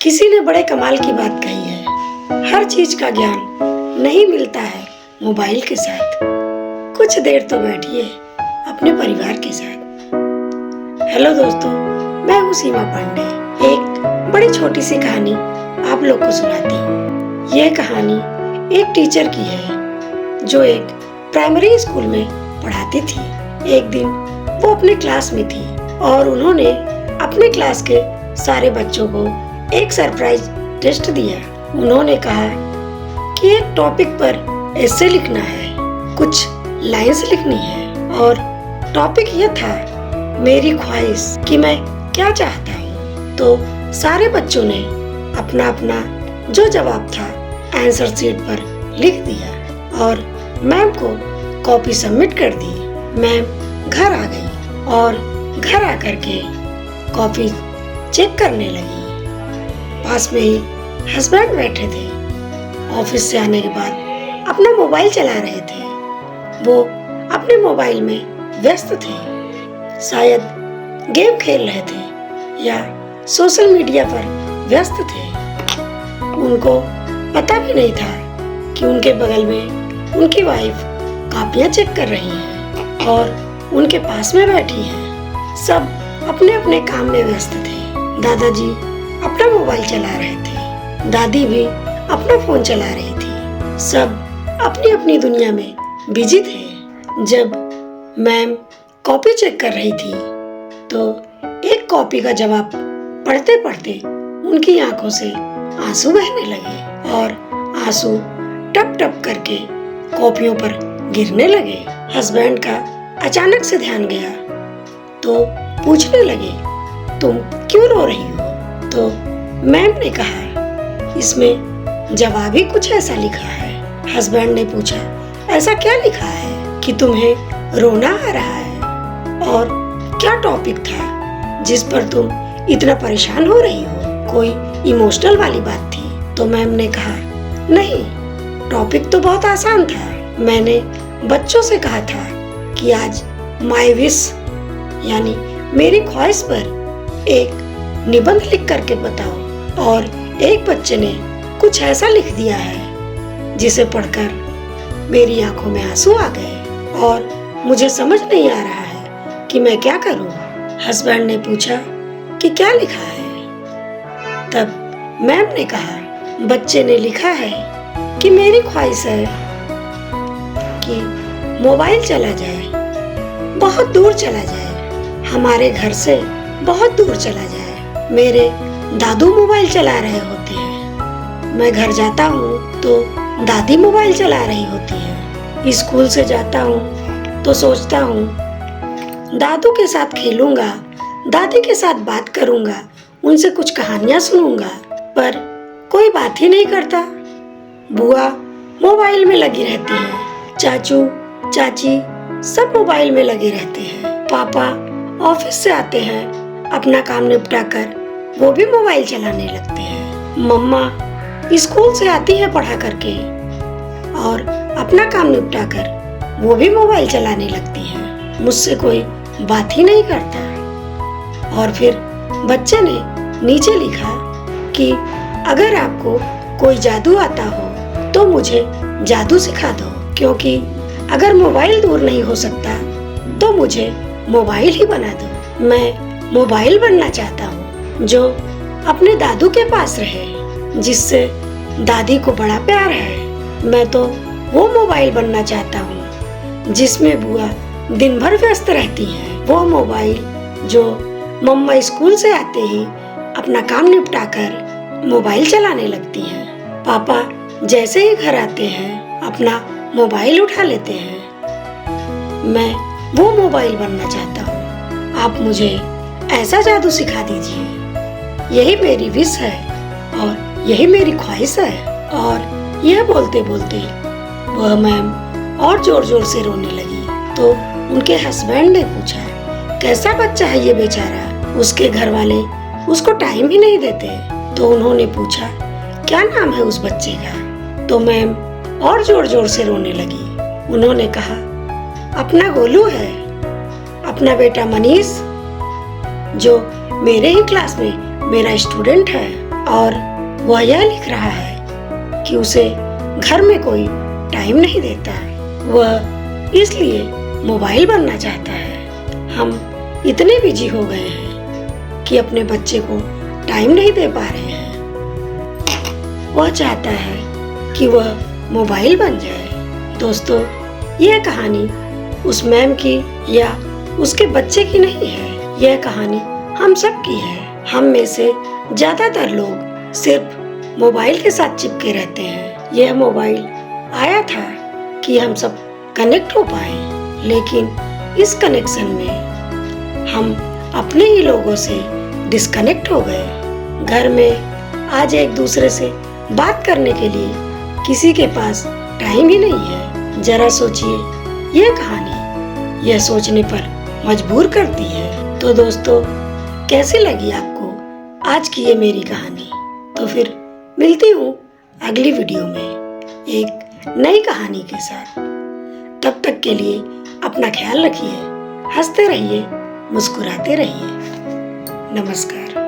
किसी ने बड़े कमाल की बात कही है, हर चीज का ज्ञान नहीं मिलता है मोबाइल के साथ। कुछ देर तो बैठिए अपने परिवार के साथ। हेलो दोस्तों, मैं हूँ सीमा पांडे। एक बड़ी छोटी सी कहानी आप लोग को सुनाती हूँ। यह कहानी एक टीचर की है जो एक प्राइमरी स्कूल में पढ़ाती थी। एक दिन वो अपने क्लास में थी और उन्होंने अपने क्लास के सारे बच्चों को एक सरप्राइज टेस्ट दिया। उन्होंने कहा कि एक टॉपिक पर ऐसे लिखना है, कुछ लाइंस लिखनी है और टॉपिक यह था मेरी ख्वाहिश कि मैं क्या चाहता हूँ। तो सारे बच्चों ने अपना अपना जो जवाब था आंसर शीट पर लिख दिया और मैम को कॉपी सबमिट कर दी। मैम घर आ गई और घर आकर के कॉपी चेक करने लगी। पास में ही हस्बैंड बैठे थे। ऑफिस से आने के बाद अपना मोबाइल चला रहे थे। वो अपने मोबाइल में व्यस्त थे, शायद गेम खेल रहे थे या सोशल मीडिया पर व्यस्त थे। उनको पता भी नहीं था कि उनके बगल में उनकी वाइफ कॉपियां चेक कर रही है और उनके पास में बैठी है। सब अपने अपने काम में व्यस्त थे। दादाजी अपना मोबाइल चला रहे थे, दादी भी अपना फोन चला रही थी। सब अपनी अपनी दुनिया में बिजी थे। जब मैम कॉपी चेक कर रही थी तो एक कॉपी का जवाब पढ़ते पढ़ते उनकी आंखों से आंसू बहने लगे और आंसू टप टप करके कॉपियों पर गिरने लगे। हस्बैंड का अचानक से ध्यान गया तो पूछने लगे, तुम क्यों रो रही हो? तो मैम ने कहा, इसमें जवाब ही कुछ ऐसा लिखा है। हस्बैंड ने पूछा, ऐसा क्या लिखा है कि तुम्हें रोना आ रहा है? और क्या टॉपिक था जिस पर तुम इतना परेशान हो रही हो? कोई इमोशनल वाली बात थी? तो मैम ने कहा, नहीं, टॉपिक तो बहुत आसान था। मैंने बच्चों से कहा था कि आज माय विश यानी मेरी ख्वाहिश पर एक निबंध लिख करके बताओ। और एक बच्चे ने कुछ ऐसा लिख दिया है जिसे पढ़कर मेरी आंखों में आंसू आ गए और मुझे समझ नहीं आ रहा है कि मैं क्या करूं। हस्बैंड ने पूछा कि क्या लिखा है? तब मैम ने कहा, बच्चे ने लिखा है कि मेरी ख्वाहिश है कि मोबाइल चला जाए, बहुत दूर चला जाए, हमारे घर से बहुत दूर चला जाए। मेरे दादू मोबाइल चला रहे होते हैं, मैं घर जाता हूँ तो दादी मोबाइल चला रही होती है। स्कूल से जाता हूँ तो सोचता हूँ दादू के साथ खेलूंगा, दादी के साथ बात करूंगा, उनसे कुछ कहानियाँ सुनूंगा, पर कोई बात ही नहीं करता। बुआ मोबाइल में लगी रहती है, चाचू चाची सब मोबाइल में लगे रहते हैं, पापा ऑफिस से आते हैं, अपना काम निपटा कर वो भी मोबाइल चलाने लगते हैं, मम्मा स्कूल से आती है पढ़ा करके और अपना काम निपटा कर वो भी मोबाइल चलाने लगती है, मुझसे कोई बात ही नहीं करता। और फिर बच्चे ने नीचे लिखा कि अगर आपको कोई जादू आता हो तो मुझे जादू सिखा दो, क्योंकि अगर मोबाइल दूर नहीं हो सकता तो मुझे मोबाइल ही बना दो। मैं मोबाइल बनना चाहता हूँ जो अपने दादू के पास रहे, जिससे दादी को बड़ा प्यार है। मैं तो वो मोबाइल बनना चाहता हूँ जिसमें बुआ दिन भर व्यस्त रहती है, वो मोबाइल जो मम्मा स्कूल से आते ही अपना काम निपटा कर मोबाइल चलाने लगती है, पापा जैसे ही घर आते हैं अपना मोबाइल उठा लेते हैं। मैं वो मोबाइल बनना चाहता हूँ, आप मुझे ऐसा जादू सिखा दीजिए। यही मेरी विश है और यही मेरी ख्वाहिश है। और यह बोलते बोलते वह मैम और जोर जोर से रोने लगी। तो उनके हस्बैंड ने पूछा, कैसा बच्चा है ये बेचारा, उसके घर वाले उसको टाइम ही नहीं देते। तो उन्होंने पूछा, क्या नाम है उस बच्चे का? तो मैम और जोर जोर से रोने लगी। उन्होंने कहा, अपना गोलू है, अपना बेटा मनीष जो मेरे ही क्लास में मेरा स्टूडेंट है। और वह यह लिख रहा है कि उसे घर में कोई टाइम नहीं देता, वह इसलिए मोबाइल बनना चाहता है। हम इतने बिजी हो गए हैं कि अपने बच्चे को टाइम नहीं दे पा रहे हैं। वह चाहता है कि वह मोबाइल बन जाए। दोस्तों, यह कहानी उस मैम की या उसके बच्चे की नहीं है, यह कहानी हम सब की है। हम में से ज्यादातर लोग सिर्फ मोबाइल के साथ चिपके रहते हैं। यह मोबाइल आया था कि हम सब कनेक्ट हो पाए, लेकिन इस कनेक्शन में हम अपने ही लोगों से डिस्कनेक्ट हो गए। घर में आज एक दूसरे से बात करने के लिए किसी के पास टाइम ही नहीं है। जरा सोचिए, यह कहानी यह सोचने पर मजबूर करती है। तो दोस्तों, कैसी लगी आपको आज की ये मेरी कहानी? तो फिर मिलती हूँ अगली वीडियो में एक नई कहानी के साथ। तब तक के लिए अपना ख्याल रखिए, हंसते रहिए, मुस्कुराते रहिए। नमस्कार।